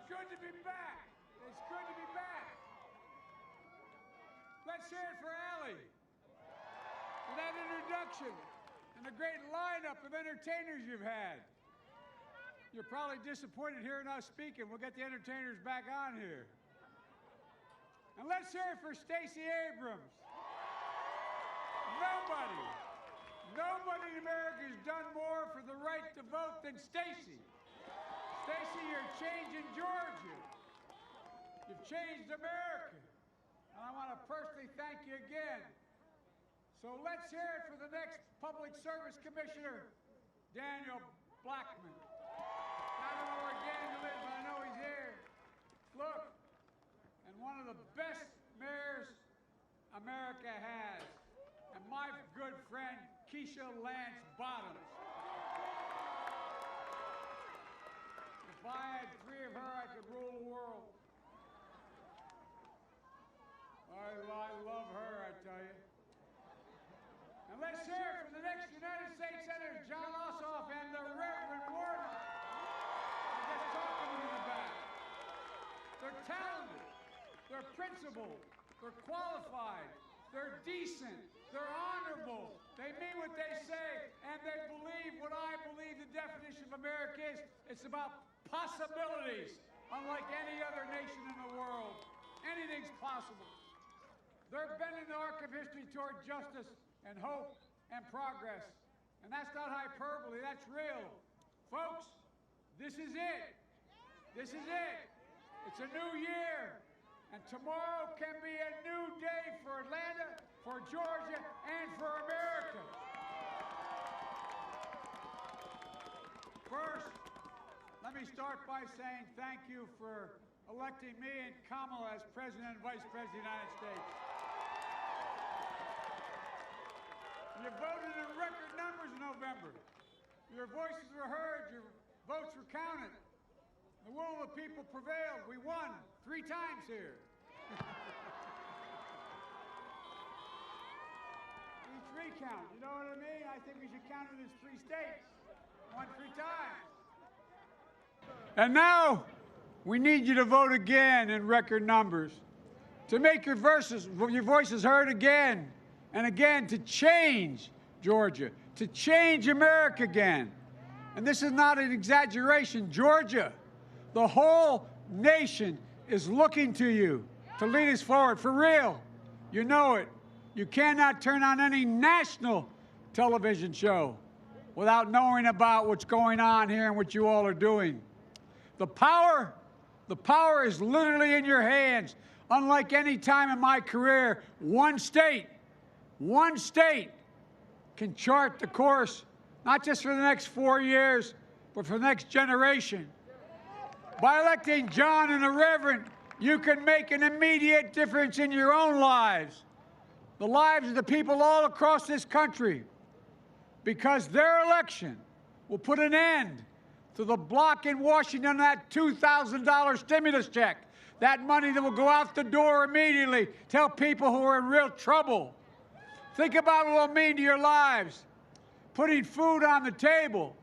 good to be back. It's good to be back. Let's hear it for Allie. For that introduction and the great lineup of entertainers you've had. You're probably disappointed hearing us speaking. We'll get the entertainers back on here. And let's hear it for Stacey Abrams. Nobody in America has done more for the right to vote than Stacey. Stacey, you're changing Georgia. You've changed America. And I want to personally thank you again. So let's hear it for the next Public Service Commissioner, Daniel Blackman. I don't know where Daniel is, but I know he's here. Look, and one of the best mayors America has, and my good friend, Keisha Lance Bottoms. If I had three of her, I could rule the world. I love her, I tell you. And let's hear it for the next United States Senator, John Ossoff, and the Reverend Warnock. I'm just talking to them in the back. They're talented. They're principled. They're qualified. They're decent. They're honorable. They mean what they say, and they believe what I believe the definition of America is. It's about possibilities, unlike any other nation in the world. Anything's possible. They're bending the arc of history toward justice and hope and progress. And that's not hyperbole, that's real. Folks, this is it. This is it. It's a new year. And tomorrow can be a new day for Atlanta, for Georgia, and for America. First, let me start by saying thank you for electing me and Kamala as President and Vice President of the United States. You voted in record numbers in November. Your voices were heard, your votes were counted. The will of the people prevailed. We won 3 times here. Each recount, you know what I mean? I think we should count it as 3 states. Won 3 times. And now, we need you to vote again in record numbers. To make your voices heard again and again, to change Georgia, to change America again. And this is not an exaggeration. Georgia, the whole nation is looking to you to lead us forward, for real. You know it. You cannot turn on any national television show without knowing about what's going on here and what you all are doing. The power is literally in your hands. Unlike any time in my career, one state can chart the course, not just for the next 4 years, but for the next generation. By electing John and the Reverend, you can make an immediate difference in your own lives, the lives of the people all across this country, because their election will put an end to the block in Washington, that $2,000 stimulus check, that money that will go out the door immediately to help people who are in real trouble. Think about what it'll mean to your lives. Putting food on the table,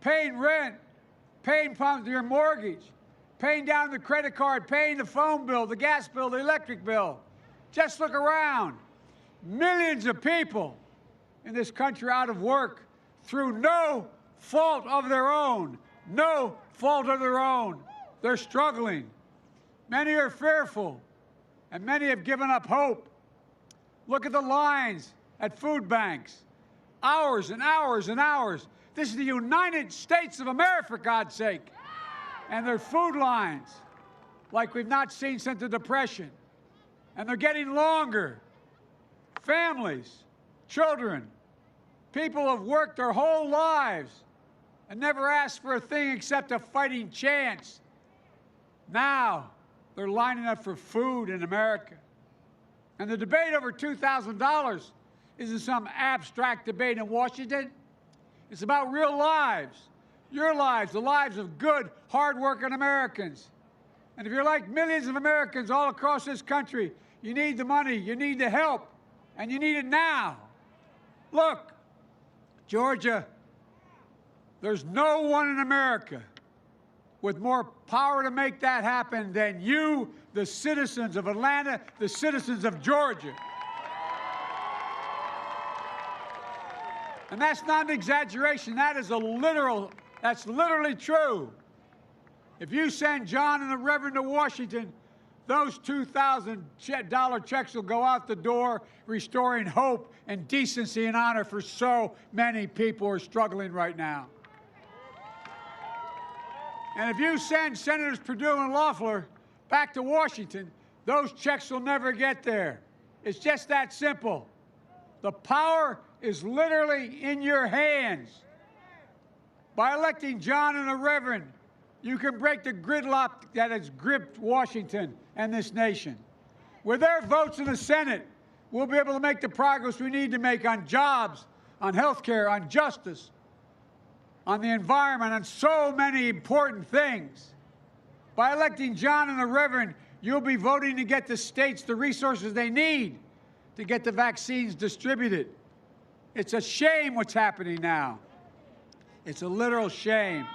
paying rent, paying your mortgage, paying down the credit card, paying the phone bill, the gas bill, the electric bill. Just look around. Millions of people in this country out of work through no fault of their own. No fault of their own. They're struggling. Many are fearful, and many have given up hope. Look at the lines at food banks. Hours and hours and hours. This is the United States of America, for God's sake. And their food lines, like we've not seen since the Depression. And they're getting longer. Families, children, people have worked their whole lives and never asked for a thing except a fighting chance. Now, they're lining up for food in America. And the debate over $2,000 isn't some abstract debate in Washington. It's about real lives, your lives, the lives of good, hard-working Americans. And if you're like millions of Americans all across this country, you need the money, you need the help, and you need it now. Look, Georgia, there's no one in America with more power to make that happen than you, the citizens of Atlanta, the citizens of Georgia. And that's not an exaggeration. That is that's literally true. If you send John and the Reverend to Washington, those $2,000 checks will go out the door, restoring hope and decency and honor for so many people who are struggling right now. And if you send Senators Perdue and Loeffler back to Washington, those checks will never get there. It's just that simple. The power is literally in your hands. By electing John and the Reverend, you can break the gridlock that has gripped Washington and this nation. With their votes in the Senate, we'll be able to make the progress we need to make on jobs, on health care, on justice, on the environment, on so many important things. By electing John and the Reverend, you'll be voting to get the states the resources they need to get the vaccines distributed. It's a shame what's happening now. It's a literal shame.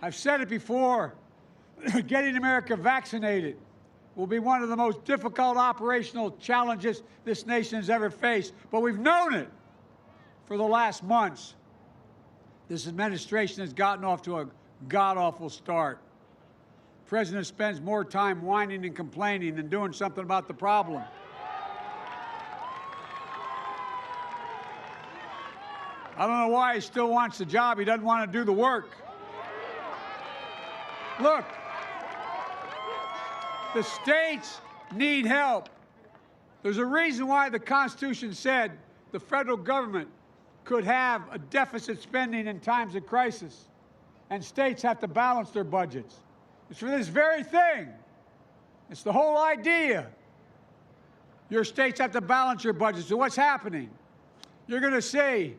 I've said it before, getting America vaccinated will be one of the most difficult operational challenges this nation has ever faced, but we've known it for the last months. This administration has gotten off to a god-awful start. The president spends more time whining and complaining than doing something about the problem. I don't know why he still wants the job. He doesn't want to do the work. Look, the states need help. There's a reason why the Constitution said the federal government could have a deficit spending in times of crisis, and states have to balance their budgets. It's for this very thing. It's the whole idea. Your states have to balance your budgets. So what's happening? You're going to see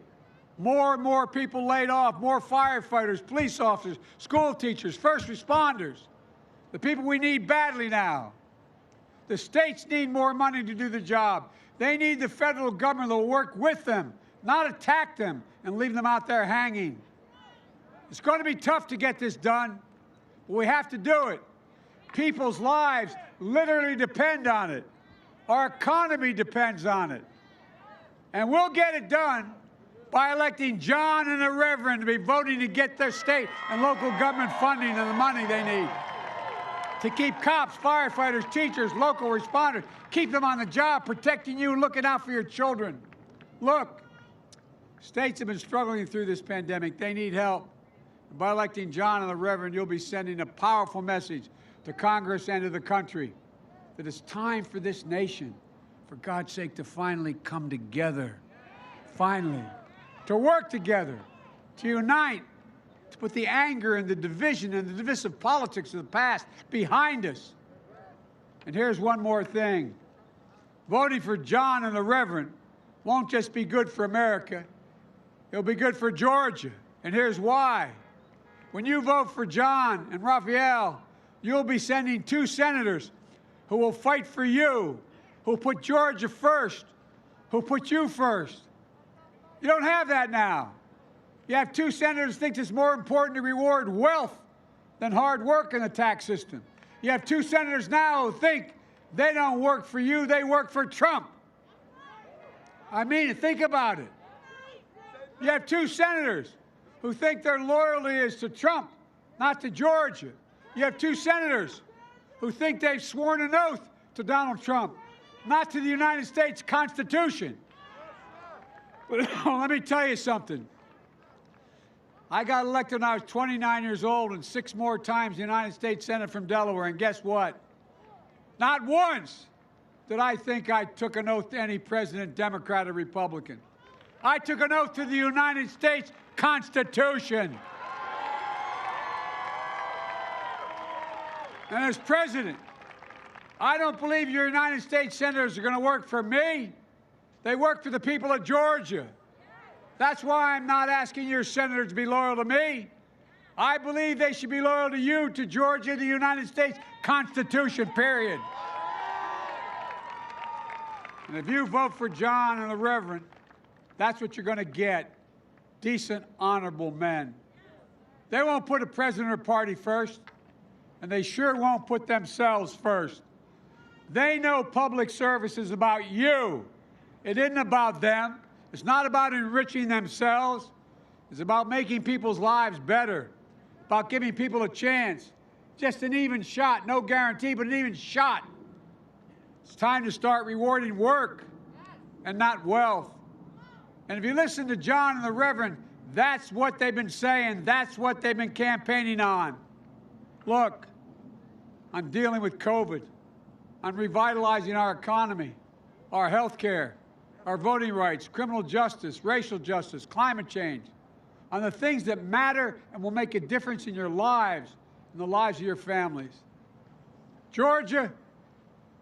more and more people laid off, more firefighters, police officers, school teachers, first responders, the people we need badly now. The states need more money to do the job. They need the federal government to work with them, not attack them and leave them out there hanging. It's going to be tough to get this done, but we have to do it. People's lives literally depend on it. Our economy depends on it. And we'll get it done by electing John and the Reverend to be voting to get their state and local government funding and the money they need to keep cops, firefighters, teachers, local responders, keep them on the job, protecting you and looking out for your children. Look, states have been struggling through this pandemic. They need help. By electing John and the Reverend, you'll be sending a powerful message to Congress and to the country that it's time for this nation, for God's sake, to finally come together. Finally. To work together, to unite, to put the anger and the division and the divisive politics of the past behind us. And here's one more thing. Voting for John and the Reverend won't just be good for America, it'll be good for Georgia. And here's why. When you vote for John and Raphael, you'll be sending two senators who will fight for you, who put Georgia first, who put you first. You don't have that now. You have two senators who think it's more important to reward wealth than hard work in the tax system. You have two senators now who think they don't work for you, they work for Trump. I mean, think about it. You have two senators who think their loyalty is to Trump, not to Georgia. You have two senators who think they've sworn an oath to Donald Trump, not to the United States Constitution. But let me tell you something. I got elected when I was 29 years old and 6 more times the United States Senate from Delaware, and guess what? Not once did I think I took an oath to any president, Democrat or Republican. I took an oath to the United States Constitution. And as president, I don't believe your United States senators are going to work for me. They work for the people of Georgia. That's why I'm not asking your senators to be loyal to me. I believe they should be loyal to you, to Georgia, the United States Constitution, period. And if you vote for John and the Reverend, that's what you're going to get. Decent, honorable men. They won't put a president or party first, and they sure won't put themselves first. They know public service is about you. It isn't about them. It's not about enriching themselves. It's about making people's lives better, about giving people a chance. Just an even shot, no guarantee, but an even shot. It's time to start rewarding work and not wealth. And if you listen to John and the Reverend, that's what they've been saying. That's what they've been campaigning on. Look, I'm dealing with COVID. I'm revitalizing our economy, our health care, our voting rights, criminal justice, racial justice, climate change, on the things that matter and will make a difference in your lives and the lives of your families. Georgia,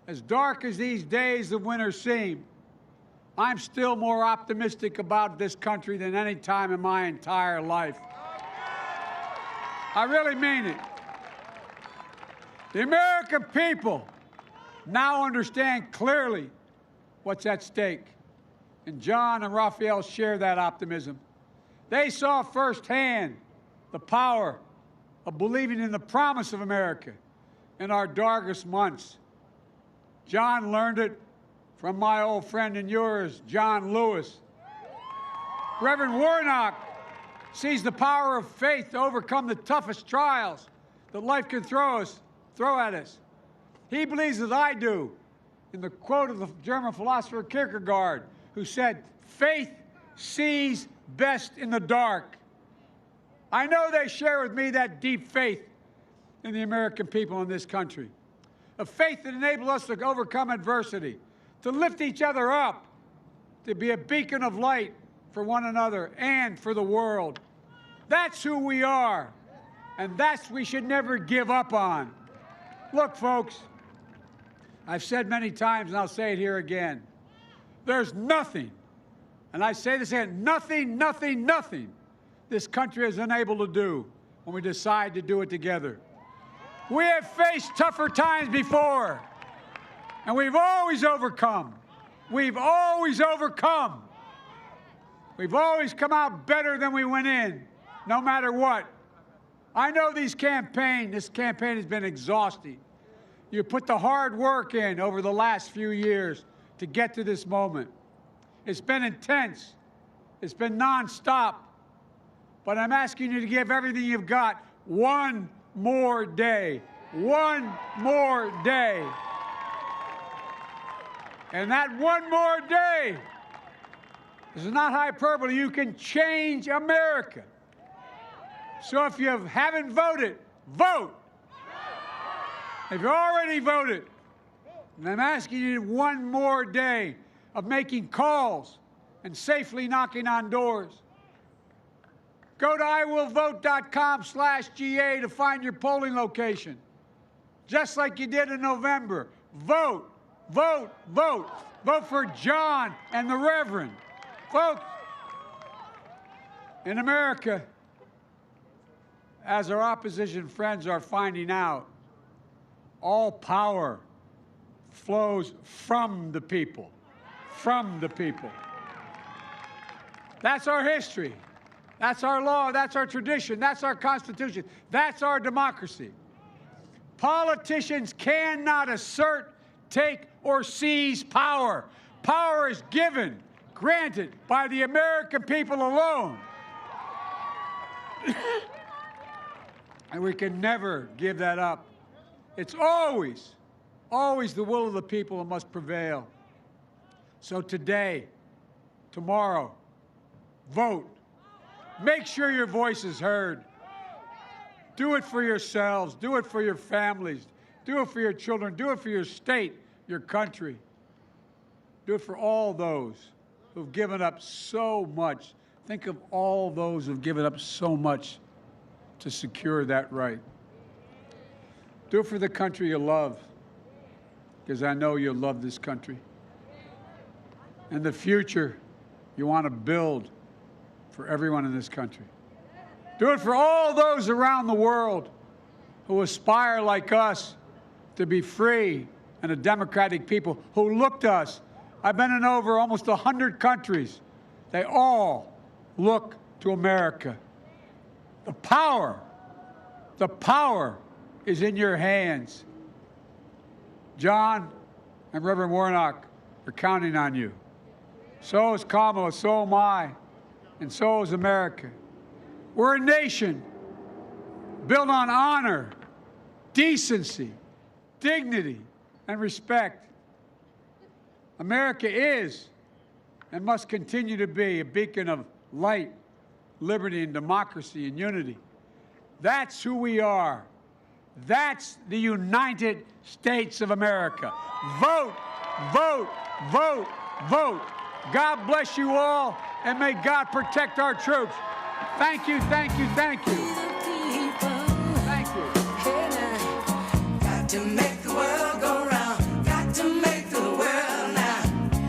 as dark as these days of winter seem, I'm still more optimistic about this country than any time in my entire life. I really mean it. The American people now understand clearly what's at stake. And John and Raphael share that optimism. They saw firsthand the power of believing in the promise of America in our darkest months. John learned it from my old friend and yours, John Lewis. Reverend Warnock sees the power of faith to overcome the toughest trials that life can throw at us. He believes, as I do, in the quote of the German philosopher Kierkegaard, who said, "Faith sees best in the dark." I know they share with me that deep faith in the American people in this country, a faith that enables us to overcome adversity, to lift each other up, to be a beacon of light for one another and for the world. That's who we are, and that's what we should never give up on. Look, folks, I've said many times, and I'll say it here again, there's nothing, and I say this again, nothing this country is unable to do when we decide to do it together. We have faced tougher times before, and we've always overcome. We've always overcome. We've always come out better than we went in, no matter what. I know this campaign has been exhausting. You put the hard work in over the last few years to get to this moment. It's been intense. It's been nonstop. But I'm asking you to give everything you've got one more day. One more day. And that one more day, this is not hyperbole, you can change America. So if you haven't voted, vote. If you already voted, and I'm asking you one more day of making calls and safely knocking on doors. Go to iwillvote.com/GA to find your polling location. Just like you did in November. Vote, vote, vote. Vote for John and the Reverend. Folks, in America, as our opposition friends are finding out, all power flows from the people. From the people. That's our history. That's our law. That's our tradition. That's our Constitution. That's our democracy. Politicians cannot assert, take, or seize power. Power is given, granted by the American people alone. And we can never give that up. It's always, always the will of the people that must prevail. So today, tomorrow, vote. Make sure your voice is heard. Do it for yourselves. Do it for your families. Do it for your children. Do it for your state, your country. Do it for all those who've given up so much. Think of all those who've given up so much to secure that right. Do it for the country you love, because I know you love this country. And the future you want to build for everyone in this country. Do it for all those around the world who aspire, like us, to be free and a democratic people, who look to us. I've been in over almost 100 countries. They all look to America. The power is in your hands. John and Reverend Warnock are counting on you. So is Kamala, so am I, and so is America. We're a nation built on honor, decency, dignity, and respect. America is and must continue to be a beacon of light, liberty, and democracy and unity. That's who we are. That's the United States of America. Vote, vote, vote, vote. God bless you all, and may God protect our troops. Thank you, thank you, thank you. Thank you. Got to make